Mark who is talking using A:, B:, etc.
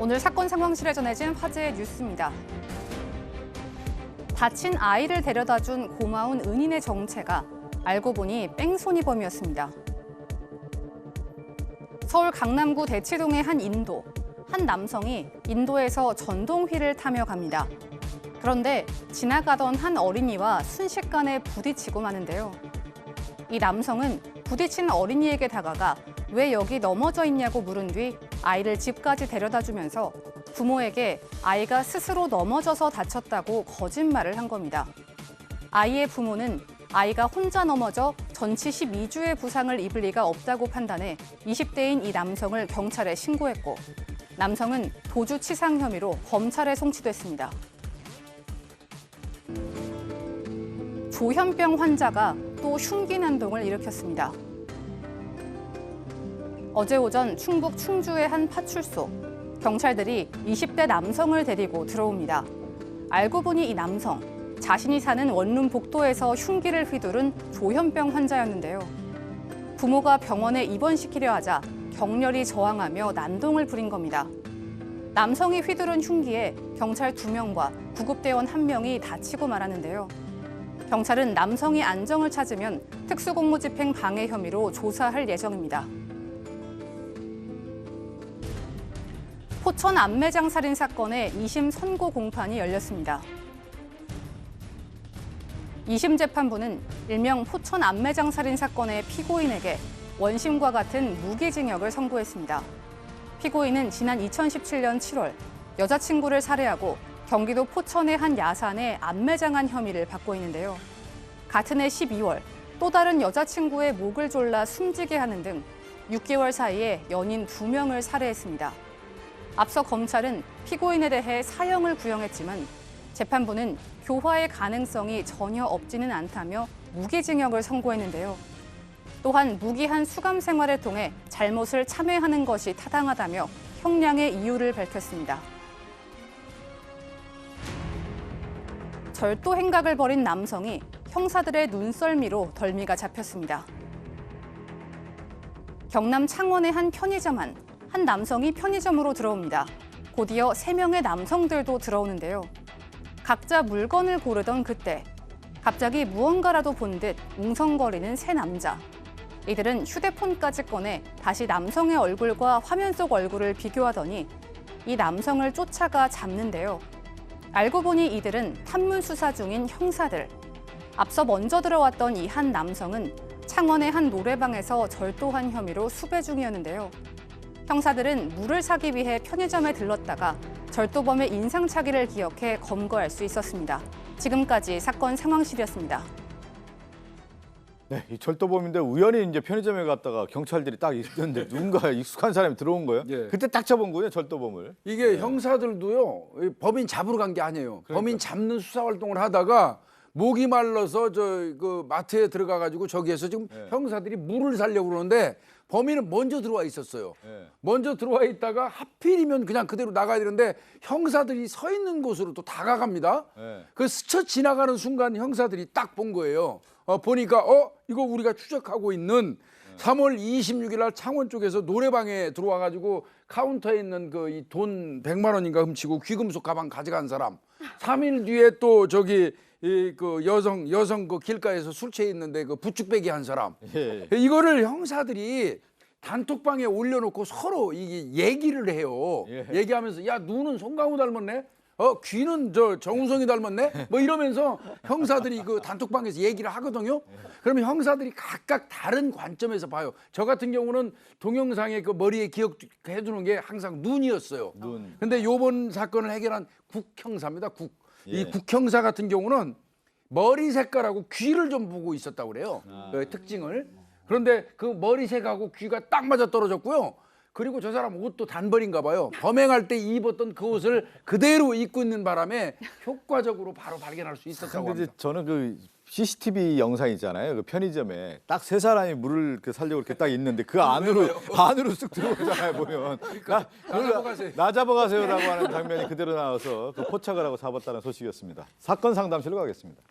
A: 오늘 사건 상황실에 전해진 화제의 뉴스입니다. 다친 아이를 데려다준 고마운 은인의 정체가 알고 보니 뺑소니범이었습니다. 서울 강남구 대치동의 한 인도, 한 남성이 인도에서 전동휠을 타며 갑니다. 그런데 지나가던 한 어린이와 순식간에 부딪히고 마는데요. 이 남성은 부딪힌 어린이에게 다가가 왜 여기 넘어져 있냐고 물은 뒤 아이를 집까지 데려다 주면서 부모에게 아이가 스스로 넘어져서 다쳤다고 거짓말을 한 겁니다. 아이의 부모는 아이가 혼자 넘어져 전치 12주의 부상을 입을 리가 없다고 판단해 20대인 이 남성을 경찰에 신고했고 남성은 도주치상 혐의로 검찰에 송치됐습니다. 조현병 환자가 또 흉기 난동을 일으켰습니다. 어제 오전 충북 충주의 한 파출소, 경찰들이 20대 남성을 데리고 들어옵니다. 알고 보니 이 남성, 자신이 사는 원룸 복도에서 흉기를 휘두른 조현병 환자였는데요. 부모가 병원에 입원시키려 하자 격렬히 저항하며 난동을 부린 겁니다. 남성이 휘두른 흉기에 경찰 2명과 구급대원 1명이 다치고 말았는데요. 경찰은 남성이 안정을 찾으면 특수공무집행 방해 혐의로 조사할 예정입니다. 포천 안매장 살인 사건의 2심 선고 공판이 열렸습니다. 2심 재판부는 일명 포천 안매장 살인 사건의 피고인에게 원심과 같은 무기징역을 선고했습니다. 피고인은 지난 2017년 7월 여자친구를 살해하고 경기도 포천의 한 야산에 안매장한 혐의를 받고 있는데요. 같은 해 12월 또 다른 여자친구의 목을 졸라 숨지게 하는 등 6개월 사이에 연인 2명을 살해했습니다. 앞서 검찰은 피고인에 대해 사형을 구형했지만 재판부는 교화의 가능성이 전혀 없지는 않다며 무기징역을 선고했는데요. 또한 무기한 수감 생활을 통해 잘못을 참회하는 것이 타당하다며 형량의 이유를 밝혔습니다. 절도 행각을 벌인 남성이 형사들의 눈썰미로 덜미가 잡혔습니다. 경남 창원의 한 편의점 안 남성이 편의점으로 들어옵니다. 곧이어 3명의 남성들도 들어오는데요. 각자 물건을 고르던 그때 갑자기 무언가라도 본 듯 웅성거리는 세 남자. 이들은 휴대폰까지 꺼내 다시 남성의 얼굴과 화면 속 얼굴을 비교하더니 이 남성을 쫓아가 잡는데요. 알고 보니 이들은 탐문 수사 중인 형사들. 앞서 먼저 들어왔던 이 한 남성은 창원의 한 노래방에서 절도한 혐의로 수배 중이었는데요. 형사들은 물을 사기 위해 편의점에 들렀다가 절도범의 인상착의를 기억해 검거할 수 있었습니다. 지금까지 사건 상황실이었습니다.
B: 네, 이 절도범인데 우연히 이제 편의점에 갔다가 경찰들이 딱 있는데 누군가 익숙한 사람이 들어온 거예요.
C: 예.
B: 그때 딱 잡은 거예요, 절도범을.
C: 이게 형사들도요, 이 법인 잡으러 간 게 아니에요. 범인 잡는 수사 활동을 하다가 목이 말라서 그 마트에 들어가 가지고 저기에서 지금 형사들이 물을 사려고 그러는데 범인은 먼저 들어와 있었어요. 먼저 들어와 있다가 하필이면 그냥 그대로 나가야 되는데 형사들이 서 있는 곳으로 또 다가갑니다. 그 스쳐 지나가는 순간 형사들이 딱 본 거예요. 보니까 이거 우리가 추적하고 있는 3월 26일 날 창원 쪽에서 노래방에 들어와 가지고 카운터에 있는 그 이 돈 100만 원인가 훔치고 귀금속 가방 가져간 사람. 3일 뒤에 또 저기 그 여성 그 길가에서 술 취해 있는데 그 부축배기 한 사람. 이거를 형사들이 단톡방에 올려놓고 서로 이게 얘기를 해요. 얘기하면서 야 눈은 송강호 닮았네. 귀는 정우성이 닮았네. 뭐 이러면서 형사들이 그 단톡방에서 얘기를 하거든요. 그러면 형사들이 각각 다른 관점에서 봐요. 저 같은 경우는 동영상에 그 머리에 기억해 주는 게 항상 눈이었어요. 눈. 근데 요번 사건을 해결한 국형사입니다. 이 국형사 같은 경우는 머리 색깔하고 귀를 좀 보고 있었다고 그래요. 그 특징을. 그런데 그 머리색하고 귀가 딱 맞아 떨어졌고요. 그리고 저 사람 옷도 단벌인가 봐요. 범행할 때 입었던 그 옷을 그대로 입고 있는 바람에 효과적으로 바로 발견할 수 있었다고
B: 근데
C: 합니다.
B: 이제 저는 그 CCTV 영상 있잖아요. 그 편의점에 딱 3사람이 물을 살려고 이렇게 딱 있는데 그 안으로 쓱 들어오잖아요. 보면 나 잡아가세요라고 하는 장면이 그대로 나와서 그 포착을 하고 잡았다는 소식이었습니다. 사건 상담실로 가겠습니다.